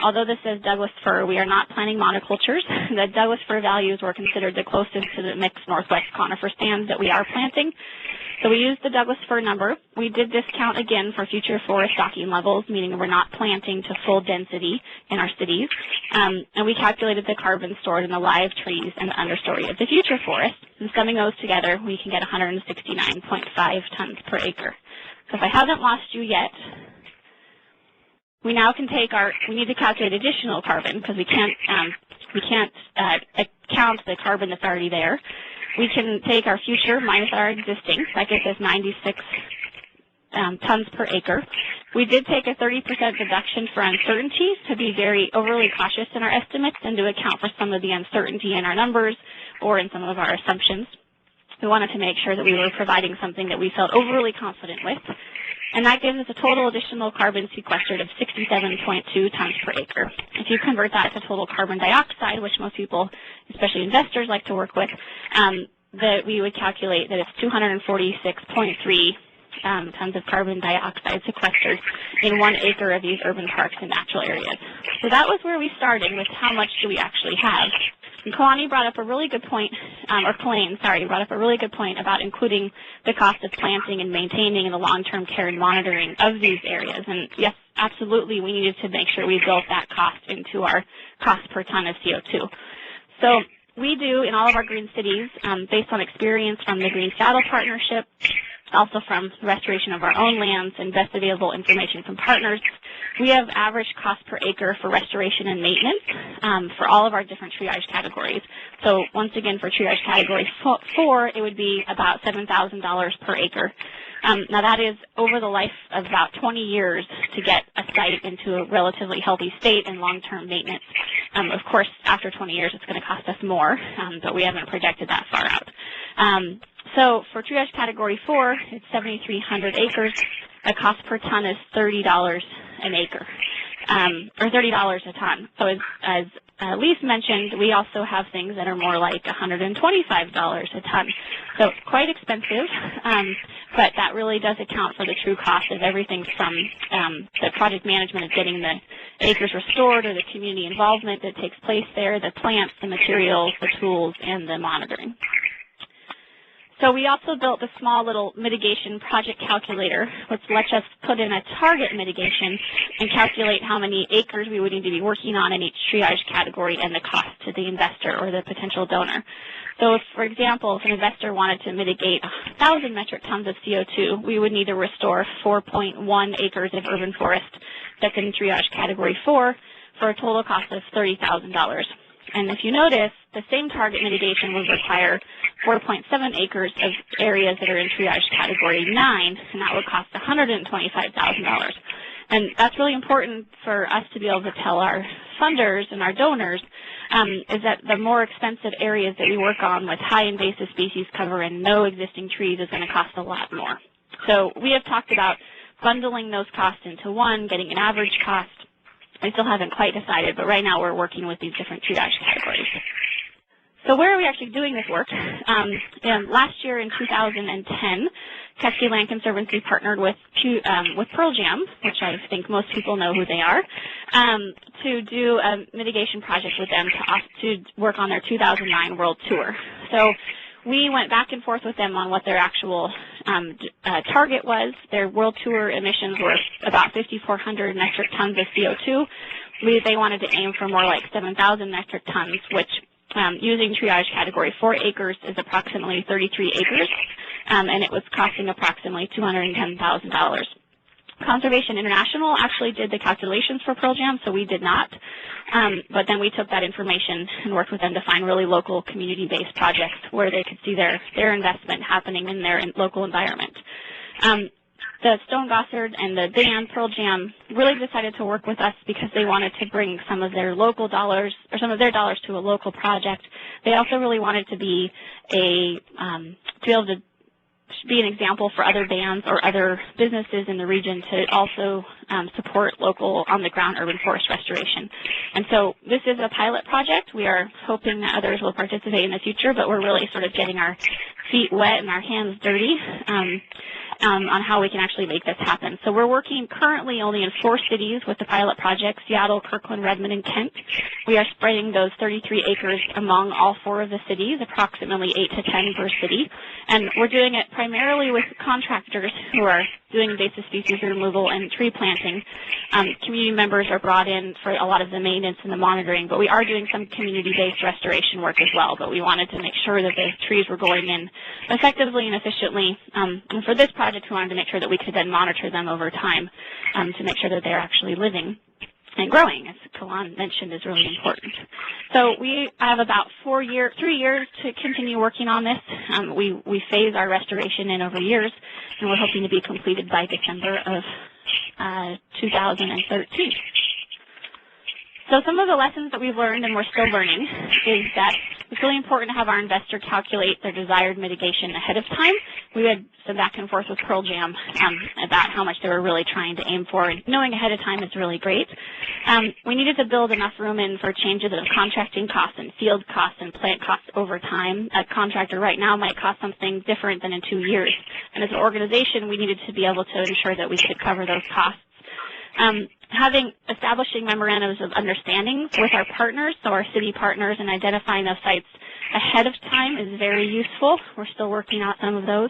Although this says Douglas fir, we are not planting monocultures. The Douglas fir values were considered the closest to the mixed northwest conifer stands that we are planting. So we used the Douglas fir number. We did discount again for future forest stocking levels, meaning we're not planting to full density in our cities. And we calculated the carbon stored in the live trees and the understory of the future forest. And summing those together, we can get 169.5 tons per acre. So if I haven't lost you yet, we now can take we need to calculate additional carbon because we can't count the carbon that's already there. We can take our future minus our existing, that gets us 96 tons per acre. We did take a 30% deduction for uncertainty to be very overly cautious in our estimates and to account for some of the uncertainty in our numbers or in some of our assumptions. We wanted to make sure that we were providing something that we felt overly confident with. And that gives us a total additional carbon sequestered of 67.2 tons per acre. If you convert that to total carbon dioxide, which most people, especially investors, like to work with, that we would calculate that it's 246.3 tons of carbon dioxide sequestered in 1 acre of these urban parks and natural areas. So that was where we started with how much do we actually have. And Kalani brought up a really good point, brought up a really good point about including the cost of planting and maintaining and the long-term care and monitoring of these areas. And yes, absolutely, we needed to make sure we built that cost into our cost per ton of CO2. So we do in all of our green cities, based on experience from the Green Saddle Partnership, also from restoration of our own lands and best available information from partners, we have average cost per acre for restoration and maintenance for all of our different triage categories. So once again, for triage category 4, it would be about $7,000 per acre. Now that is over the life of about 20 years to get a site into a relatively healthy state and long-term maintenance. Of course, after 20 years, it's going to cost us more, but we haven't projected that far out. So for triage category 4, it's 7,300 acres. The cost per ton is $30 an acre, or $30 a ton. So as Lise mentioned, we also have things that are more like $125 a ton. So quite expensive, but that really does account for the true cost of everything from the project management of getting the acres restored or the community involvement that takes place there, the plants, the materials, the tools, and the monitoring. So we also built a small little mitigation project calculator, which lets us put in a target mitigation and calculate how many acres we would need to be working on in each triage category and the cost to the investor or the potential donor. So if, for example, if an investor wanted to mitigate 1,000 metric tons of CO2, we would need to restore 4.1 acres of urban forest that's in triage category 4 for a total cost of $30,000. And if you notice, the same target mitigation would require 4.7 acres of areas that are in triage category 9, and that would cost $125,000. And that's really important for us to be able to tell our funders and our donors is that the more expensive areas that we work on with high invasive species cover and no existing trees is going to cost a lot more. So we have talked about bundling those costs into one, getting an average cost. I still haven't quite decided, but right now we're working with these different triage categories. So where are we actually doing this work? Last year in 2010, Cascade Land Conservancy partnered with Pearl Jam, which I think most people know who they are, to do a mitigation project with them to work on their 2009 World Tour. So we went back and forth with them on what their actual target was. Their World Tour emissions were about 5,400 metric tons of CO2. They wanted to aim for more like 7,000 metric tons, which using triage category 4 acres is approximately 33 acres, and it was costing approximately $210,000. Conservation International actually did the calculations for Pearl Jam, so we did not. But then we took that information and worked with them to find really local community-based projects where they could see their investment happening in their local environment. The Stone Gossard and the band Pearl Jam really decided to work with us because they wanted to bring some of their local dollars or some of their dollars to a local project. They also really wanted to be to be able to be an example for other bands or other businesses in the region to also support local on-the-ground urban forest restoration. And so this is a pilot project. We are hoping that others will participate in the future, but we're really sort of getting our feet wet and our hands dirty on how we can actually make this happen. So we're working currently only in 4 cities with the pilot project, Seattle, Kirkland, Redmond, and Kent. We are spreading those 33 acres among all 4 of the cities, approximately 8 to 10 per city. And we're doing it primarily with contractors who are doing invasive species removal and tree planting. Community members are brought in for a lot of the maintenance and the monitoring, but we are doing some community-based restoration work as well. But we wanted to make sure that the trees were going in effectively and efficiently. And for this project, we wanted to make sure that we could then monitor them over time to make sure that they're actually living and growing, as Kalan mentioned, is really important. So we have about 3 years to continue working on this. We phase our restoration in over years, and we're hoping to be completed by December of 2013. So some of the lessons that we've learned and we're still learning is that it's really important to have our investor calculate their desired mitigation ahead of time. We had some back and forth with Pearl Jam about how much they were really trying to aim for, and knowing ahead of time is really great. We needed to build enough room in for changes of contracting costs and field costs and plant costs over time. A contractor right now might cost something different than in 2 years. And as an organization, we needed to be able to ensure that we could cover those costs. Establishing memorandums of understanding with our partners, so our city partners, and identifying those sites ahead of time is very useful. We're still working out some of those.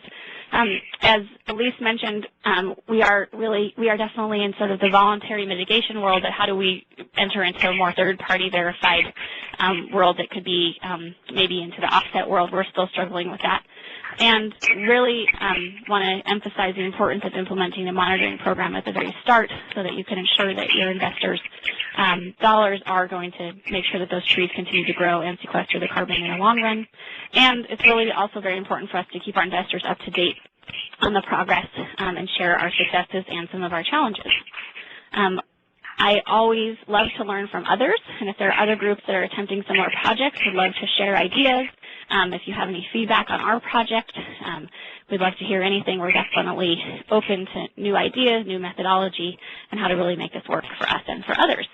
As Elise mentioned, we are definitely in sort of the voluntary mitigation world, but how do we enter into a more third-party verified world that could be maybe into the offset world? We're still struggling with that. And really want to emphasize the importance of implementing the monitoring program at the very start so that you can ensure that your investors' dollars are going to make sure that those trees continue to grow and sequester the carbon in the long run. And it's really also very important for us to keep our investors up to date on the progress and share our successes and some of our challenges. I always love to learn from others, and if there are other groups that are attempting similar projects, we'd love to share ideas. If you have any feedback on our project, we'd love to hear anything. We're definitely open to new ideas, new methodology, and how to really make this work for us and for others.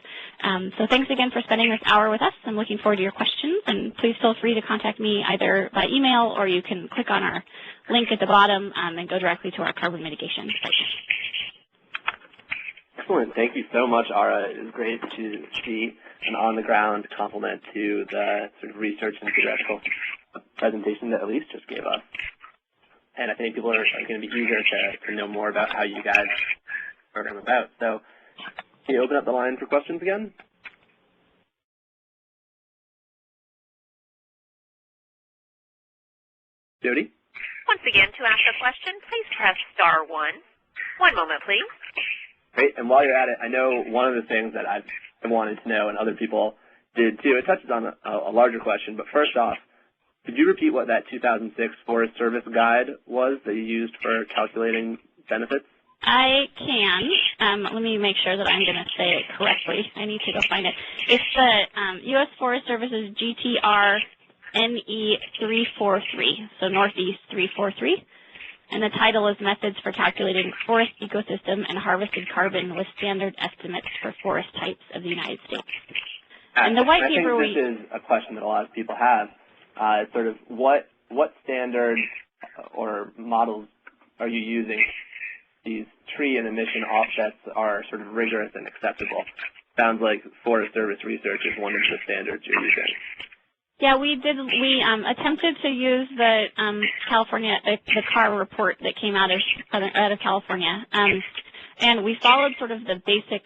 So thanks again for spending this hour with us. I'm looking forward to your questions, and please feel free to contact me either by email or you can click on our link at the bottom and go directly to our carbon mitigation site. Excellent. Thank you so much, Ara. It was great to see an on-the-ground complement to the sort of research and theoretical presentation that Elise just gave us. And I think people are going to be eager to know more about how you guys program about. So can you open up the line for questions again? Jody? Once again, to ask a question, please press star 1. One moment, please. Great. And while you're at it, I know one of the things that I've wanted to know, and other people did too, it touches on a larger question, but first off, could you repeat what that 2006 Forest Service guide was that you used for calculating benefits? I can. Let me make sure that I'm going to say it correctly. I need to go find it. It's the U.S. Forest Service's GTR NE 343, so Northeast 343. And the title is Methods for Calculating Forest Ecosystem and Harvested Carbon with Standard Estimates for Forest Types of the United States. And the white paper I think this is a question that a lot of people have. Sort of what standards or models are you using? These tree and emission offsets are sort of rigorous and acceptable. Sounds like Forest Service research is one of the standards you're using. Yeah, we did. We attempted to use the California, the CAR report that came out of California, and we followed sort of the basic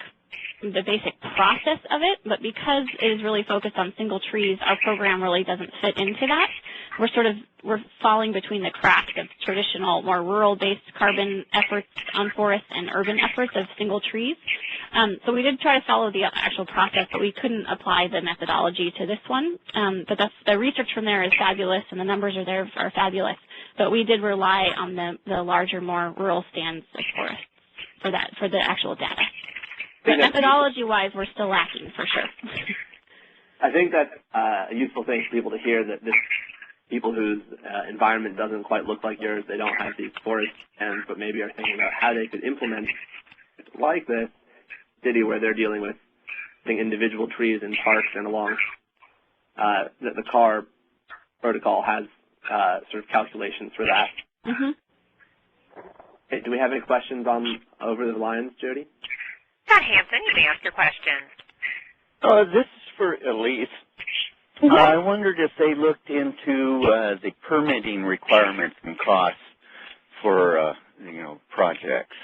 process of it. But because it is really focused on single trees, our program really doesn't fit into that. We're falling between the cracks of traditional, more rural-based carbon efforts on forests and urban efforts of single trees. So we did try to follow the actual process, but we couldn't apply the methodology to this one. But the research from there is fabulous, and the numbers are fabulous. But we did rely on the larger, more rural stands of forests for the actual data. But methodology-wise, we're still lacking for sure. I think that's a useful thing for people to hear, that people whose environment doesn't quite look like yours, they don't have these forest stands, but maybe are thinking about how they could implement like this city where they're dealing with, I think, individual trees in parks and along the CAR protocol has sort of calculations for that. Mm-hmm. Okay, do we have any questions over the lines, Jody? Scott Hansen, you may ask your question. This is for Elise. I wondered if they looked into the permitting requirements and costs for, projects.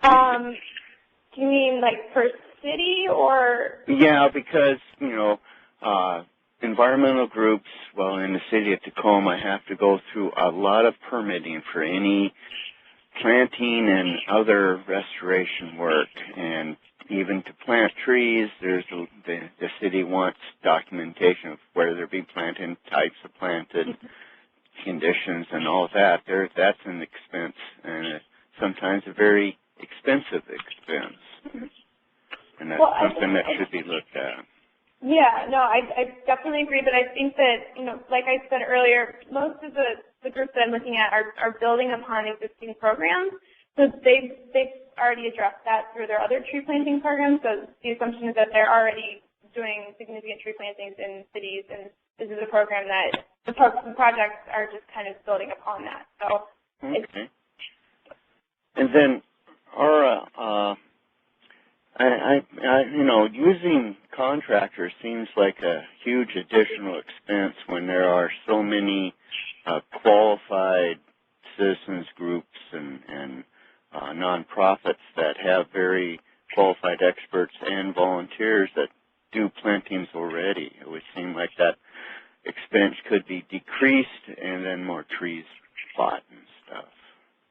Do you mean like per city or? Yeah, because, environmental groups, in the city of Tacoma have to go through a lot of permitting for any planting and other restoration work, and even to plant trees, the city wants documentation of where they're being planted, types of planted, conditions, and all of that. That's an expense, and sometimes a very expensive expense, and that's something that should be looked at. Yeah, no, I definitely agree, but I think that, like I said earlier, most of the groups that I'm looking at are building upon existing programs. So they've already addressed that through their other tree planting programs. So the assumption is that they're already doing significant tree plantings in cities, and this is a program that the projects are just kind of building upon that. So okay. And then using contractors seems like a huge additional expense when there are so many qualified citizens groups and nonprofits that have very qualified experts and volunteers that do plantings already. It would seem like that expense could be decreased and then more trees plot and stuff.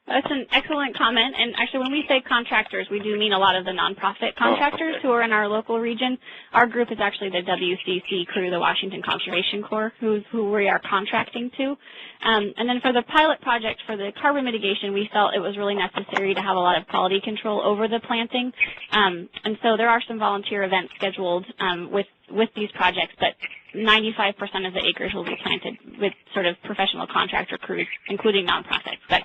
That's an excellent comment, and actually when we say contractors, we do mean a lot of the nonprofit contractors who are in our local region. Our group is actually the WCC crew, the Washington Conservation Corps, who we are contracting to. And then for the pilot project for the carbon mitigation, we felt it was really necessary to have a lot of quality control over the planting. And so there are some volunteer events scheduled with these projects, but 95% of the acres will be planted with sort of professional contractor crews, including nonprofits. But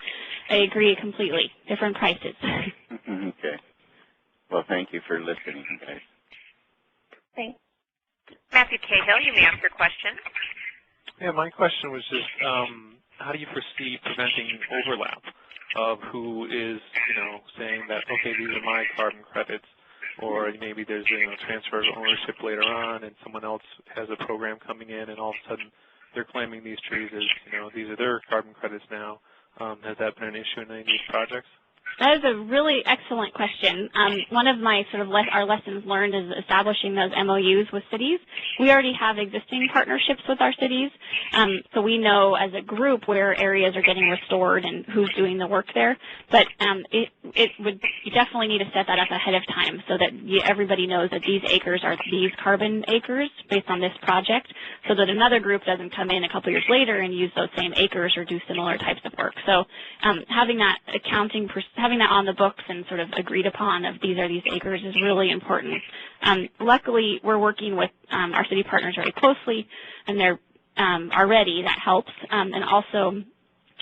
I agree completely. Different prices. Okay. Well, thank you for listening, guys. Thanks. Matthew Cahill, you may ask your question. Yeah, my question was just how do you foresee preventing overlap of who is, saying that, okay, these are my carbon credits, or maybe there's transfer of ownership later on and someone else has a program coming in and all of a sudden they're claiming these trees as, these are their carbon credits now. Has that been an issue in any of these projects? That is a really excellent question. One of my our lessons learned is establishing those MOUs with cities. We already have existing partnerships with our cities, so we know as a group where areas are getting restored and who's doing the work there. But you definitely need to set that up ahead of time so that everybody knows that these acres are these carbon acres based on this project, so that another group doesn't come in a couple years later and use those same acres or do similar types of work. So having that having that on the books and sort of agreed upon of these are these acres is really important. Luckily, we're working with our city partners very closely, and they're already, that helps. And also,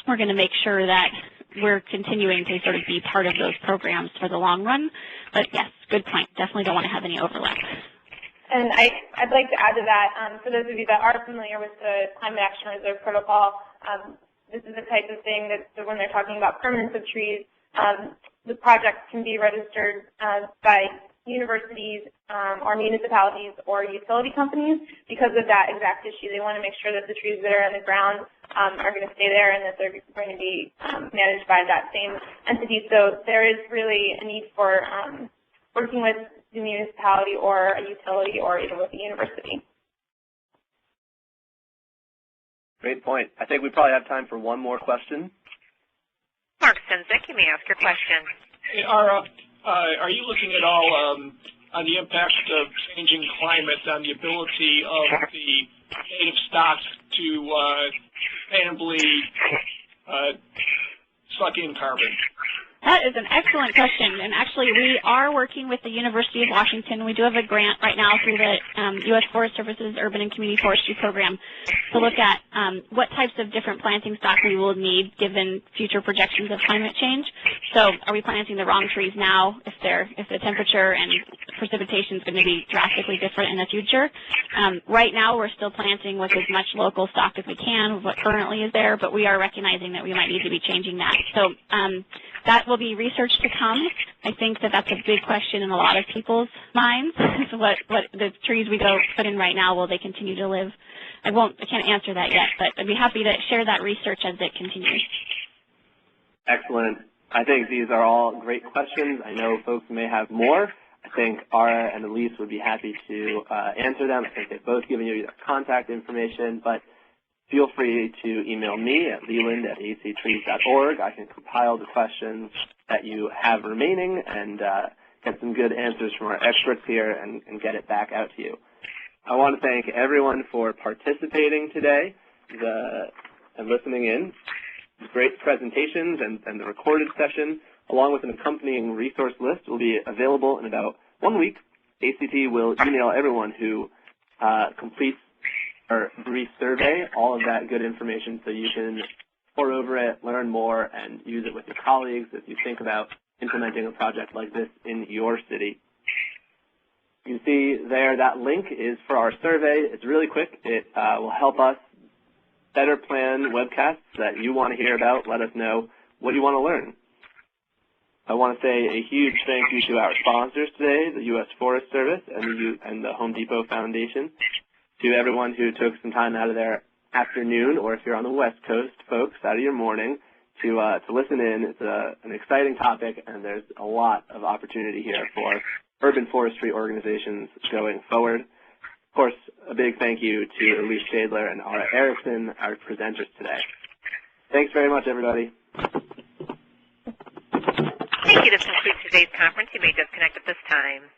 we're going to make sure that we're continuing to sort of be part of those programs for the long run. But yes, good point. Definitely don't want to have any overlap. And I'd like to add to that, for those of you that are familiar with the Climate Action Reserve Protocol, this is the type of thing that when they're talking about permanence of trees, the projects can be registered by universities or municipalities or utility companies because of that exact issue. They want to make sure that the trees that are in the ground are going to stay there and that they're going to be managed by that same entity. So there is really a need for working with the municipality or a utility or even with the university. Great point. I think we probably have time for one more question. Mark Sinzik, you may ask your question. Hey, are you looking at all on the impact of changing climate on the ability of the native stocks to sustainably suck in carbon? That is an excellent question, and actually we are working with the University of Washington. We do have a grant right now through the U.S. Forest Service's Urban and Community Forestry Program to look at what types of different planting stock we will need given future projections of climate change. So are we planting the wrong trees now if the temperature and precipitation is going to be drastically different in the future? Right now we're still planting with as much local stock as we can with what currently is there, but we are recognizing that we might need to be changing that. So that will be research to come. I think that that's a big question in a lot of people's minds. what the trees we go put in right now, will they continue to live? I can't answer that yet, but I'd be happy to share that research as it continues. Excellent. I think these are all great questions. I know folks may have more. I think Ara and Elise would be happy to answer them. I think they've both given you their contact information, but feel free to email me at leland@actrees.org. I can compile the questions that you have remaining and get some good answers from our experts here and get it back out to you. I want to thank everyone for participating today and listening in. Great presentations and the recorded session, along with an accompanying resource list, will be available in about 1 week. ACT will email everyone who completes our brief survey all of that good information so you can pore over it, learn more, and use it with your colleagues as you think about implementing a project like this in your city. You see there that link is for our survey. It's really quick. It will help us better plan webcasts that you want to hear about. Let us know what you want to learn. I want to say a huge thank you to our sponsors today, the U.S. Forest Service and the Home Depot Foundation. To everyone who took some time out of their afternoon, or if you're on the West Coast, folks, out of your morning, to listen in. It's an exciting topic, and there's a lot of opportunity here for urban forestry organizations going forward. Of course, a big thank you to Elise Shadler and Ara Erickson, our presenters today. Thanks very much, everybody. Thank you. This concludes today's conference. You may disconnect at this time.